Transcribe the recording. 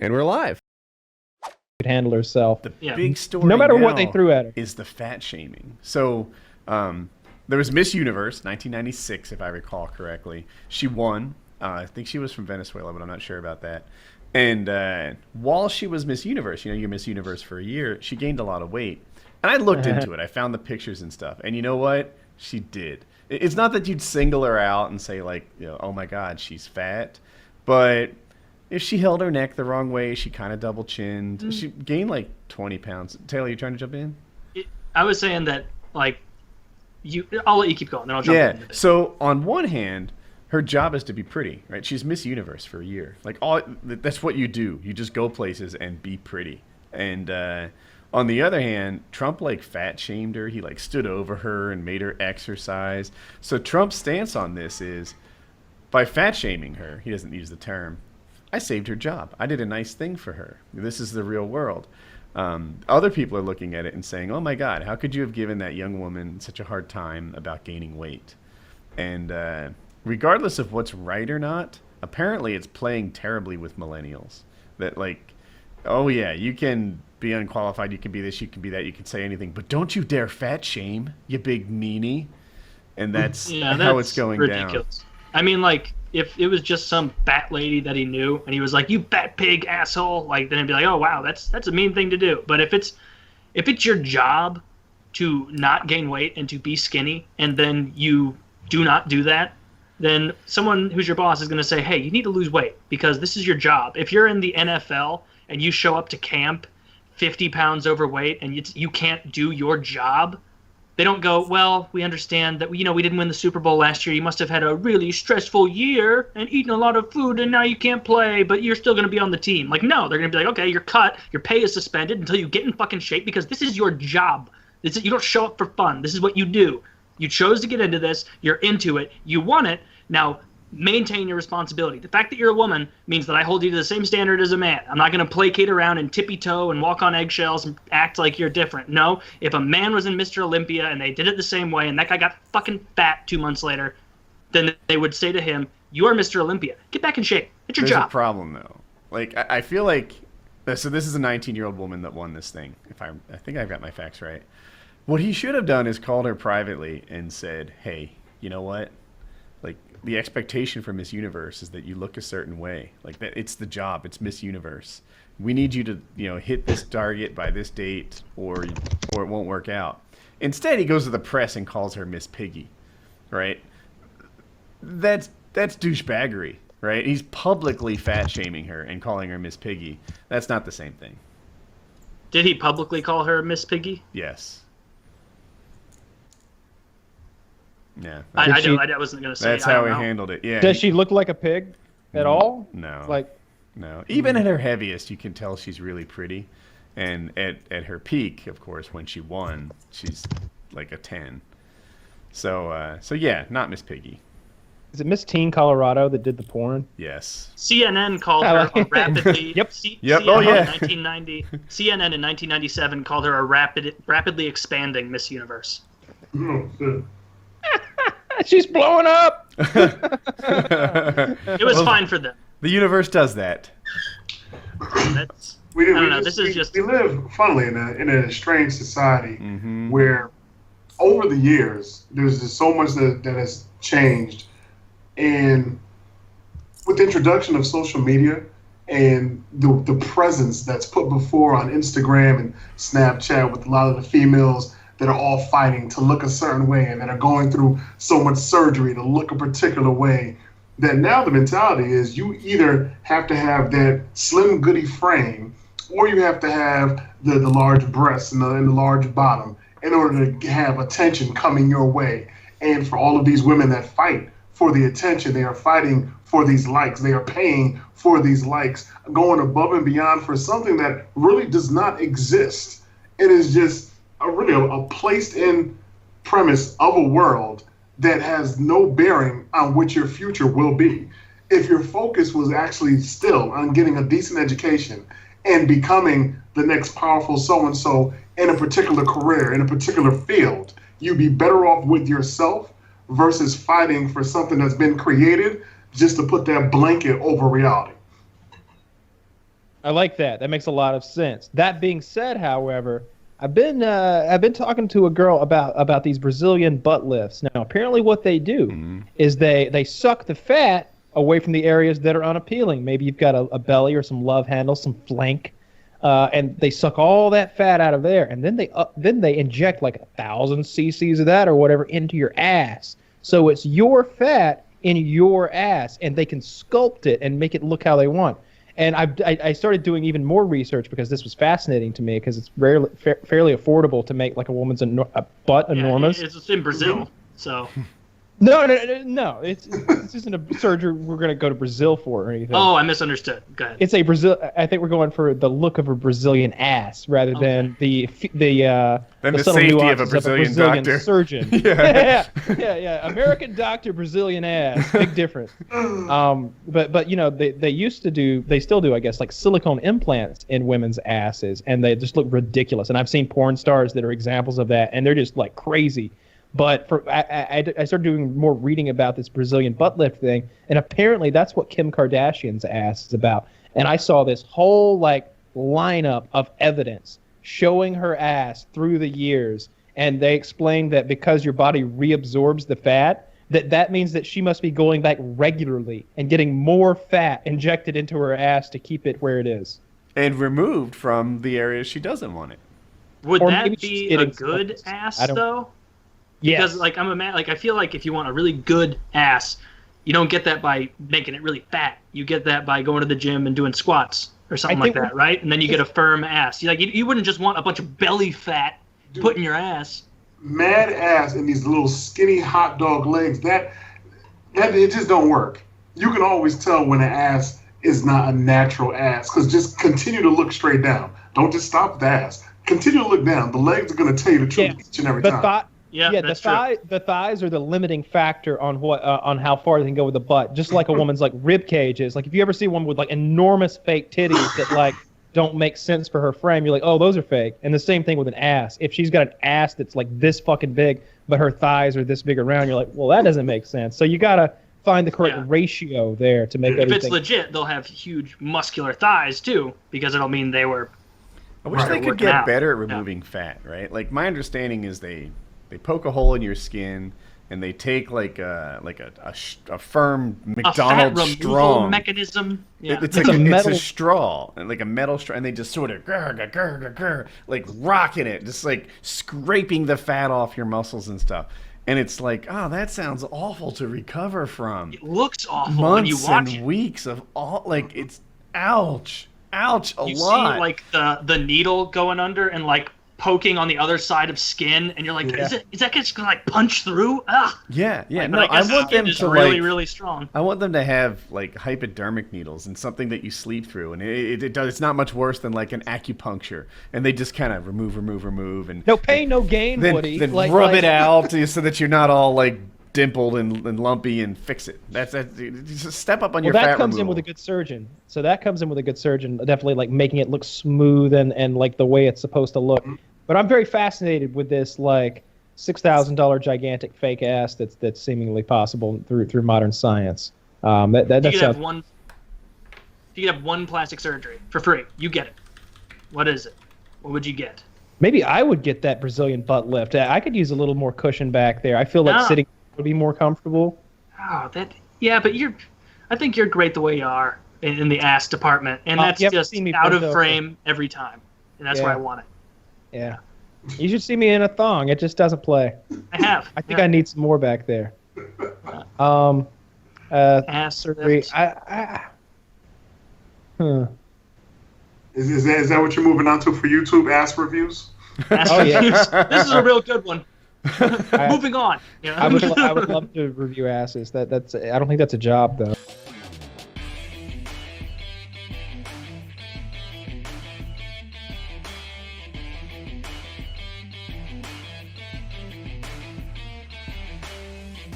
And we're live. Could handle herself. The big story no matter what they threw at her is the fat shaming. So there was Miss Universe, 1996, if I recall correctly. She won. I think she was from Venezuela, but I'm not sure about that. And while she was Miss Universe, you know, you're Miss Universe for a year, she gained a lot of weight. And I looked into it. I found the pictures and stuff. And you know what? She did. It's not that you'd single her out and say, like, you know, oh, my God, she's fat. But if she held her neck the wrong way, she kind of double-chinned. She gained, like, 20 pounds. Taylor, you trying to jump in? I was saying that, like, I'll let you keep going, then I'll jump in. Yeah, so on one hand, her job is to be pretty, right? She's Miss Universe for a year. Like, that's what you do. You just go places and be pretty. And on the other hand, Trump, like, fat-shamed her. He, like, stood over her and made her exercise. So Trump's stance on this is, by fat-shaming her, he doesn't use the term, I saved her job. I did a nice thing for her. This is the real world. Other people are looking at it and saying, oh, my God, how could you have given that young woman such a hard time about gaining weight? And regardless of what's right or not, apparently it's playing terribly with millennials. That, like, oh, yeah, you can be unqualified, you can be this, you can be that, you can say anything, but don't you dare fat shame, you big meanie. And that's how it's going ridiculous. Down. I mean, like, if it was just some fat lady that he knew and he was like, you fat pig asshole, like, then it'd be like, oh, wow, that's a mean thing to do. But if it's your job to not gain weight and to be skinny and then you do not do that, then someone who's your boss is going to say, hey, you need to lose weight because this is your job. If you're in the NFL and you show up to camp 50 pounds overweight and you can't do your job, they don't go, well, we understand that, you know, we didn't win the Super Bowl last year. You must have had a really stressful year and eaten a lot of food and now you can't play, but you're still going to be on the team. Like, no, they're going to be like, okay, you're cut. Your pay is suspended until you get in fucking shape because this is your job. You don't show up for fun. This is what you do. You chose to get into this. You're into it. You want it. Now, maintain your responsibility. The fact that you're a woman means that I hold you to the same standard as a man. I'm not going to placate around and tippy-toe and walk on eggshells and act like you're different. No, if a man was in Mr. Olympia and they did it the same way and that guy got fucking fat 2 months later, then they would say to him, you are Mr. Olympia. Get back in shape. It's your job. There's a problem, though. Like, I feel like, so this is a 19-year-old woman that won this thing. I think I've got my facts right. What he should have done is called her privately and said, hey, you know what? Like, the expectation for Miss Universe is that you look a certain way. Like, that it's the job. It's Miss Universe. We need you to, you know, hit this target by this date or it won't work out. Instead, he goes to the press and calls her Miss Piggy, right? That's douchebaggery, right? He's publicly fat-shaming her and calling her Miss Piggy. That's not the same thing. Did he publicly call her Miss Piggy? Yes. Yeah, I wasn't going to say. That's how he handled it. Yeah. Does she look like a pig at all? No. Like, no. Even at her heaviest, you can tell she's really pretty, and at her peak, of course, when she won, she's like a 10. So yeah, not Miss Piggy. Is it Miss Teen Colorado that did the porn? Yes. CNN called her a rapidly. Yep. Yep. Oh yeah. 1990. CNN in 1997 called her a rapidly expanding Miss Universe. Oh, good. She's blowing up. It was fine for them. The universe does that. I don't know. This is just. We live, funnily, in a strange society where, over the years, there's just so much that has changed, and with the introduction of social media and the presence that's put before on Instagram and Snapchat with a lot of the females that are all fighting to look a certain way and that are going through so much surgery to look a particular way, that now the mentality is you either have to have that slim goody frame or you have to have the large breasts and the large bottom in order to have attention coming your way. And for all of these women that fight for the attention, they are fighting for these likes. They are paying for these likes, going above and beyond for something that really does not exist. It is just a placed in premise of a world that has no bearing on what your future will be. If your focus was actually still on getting a decent education and becoming the next powerful so-and-so in a particular career, in a particular field, you'd be better off with yourself versus fighting for something that's been created just to put that blanket over reality. I like that. That makes a lot of sense. That being said, however, I've been talking to a girl about these Brazilian butt lifts. Now, apparently, what they do is they suck the fat away from the areas that are unappealing. Maybe you've got a belly or some love handles, some flank, and they suck all that fat out of there, and then they inject like 1,000 cc's of that or whatever into your ass. So it's your fat in your ass, and they can sculpt it and make it look how they want. And I started doing even more research because this was fascinating to me because it's fairly affordable to make like a woman's butt enormous. It's in Brazil, so. No. This isn't a surgery we're going to go to Brazil for or anything. Oh, I misunderstood. Go ahead. It's a Brazil. I think we're going for the look of a Brazilian ass rather than the subtle safety nuances of a Brazilian doctor. Surgeon. yeah. American doctor, Brazilian ass. Big difference. But you know they still do I guess like silicone implants in women's asses and they just look ridiculous. And I've seen porn stars that are examples of that and they're just like crazy. But I started doing more reading about this Brazilian butt lift thing, and apparently that's what Kim Kardashian's ass is about. And I saw this whole like lineup of evidence showing her ass through the years, and they explained that because your body reabsorbs the fat, that means that she must be going back regularly and getting more fat injected into her ass to keep it where it is. And removed from the areas she doesn't want it. Would that be a good ass though? Yes. Because like I feel like if you want a really good ass, you don't get that by making it really fat. You get that by going to the gym and doing squats or something like that, right? And then you get a firm ass. You wouldn't just want a bunch of belly fat put in your ass. Mad ass and these little skinny hot dog legs. That it just don't work. You can always tell when an ass is not a natural ass because just continue to look straight down. Don't just stop at the ass. Continue to look down. The legs are going to tell you the truth each and every time. The thighs are the limiting factor on on how far they can go with the butt. Just like a woman's like rib cage is. Like if you ever see one with like enormous fake titties that like don't make sense for her frame, you're like, oh, those are fake. And the same thing with an ass. If she's got an ass that's like this fucking big, but her thighs are this big around, you're like, well, that doesn't make sense. So you gotta find the correct ratio there to make everything. If it's legit, they'll have huge muscular thighs too, because it'll mean they were. I wish they could get better at removing fat, right? Like my understanding is they poke a hole in your skin and they take like a firm McDonald's straw mechanism. Yeah. It's a straw, like a metal straw, and they just sort of like rocking it, just like scraping the fat off your muscles and stuff. And it's like, oh, that sounds awful to recover from. It looks awful months when you watch and weeks of like it's ouch a lot. You see like the needle going under and like poking on the other side of skin, and you're like, is that just gonna like punch through? Ah. Yeah. Like, no, I want them to really, really strong. I want them to have like hypodermic needles and something that you sleep through, and it's not much worse than like an acupuncture, and they just kind of remove, and no pain, no gain, Woody. Then rub it out so that you're not all like dimpled and lumpy and fix it. That's just step up on your fat removal. That comes in with a good surgeon. So that comes in with a good surgeon, definitely like making it look smooth and like the way it's supposed to look. But I'm very fascinated with this like $6,000 gigantic fake ass that's seemingly possible through modern science. That you sounds. You could have one plastic surgery for free. You get it. What is it? What would you get? Maybe I would get that Brazilian butt lift. I could use a little more cushion back there. I feel like sitting would be more comfortable. Oh, but I think you're great the way you are in the ass department, and that's just out of frame every time, and that's why I want it. Yeah. You should see me in a thong. It just doesn't play. I have. I think I need some more back there. Ass surgery. Is that what you're moving on to for YouTube, ass reviews? Ass reviews. This is a real good one. Moving on. I would love to review asses. I don't think that's a job though.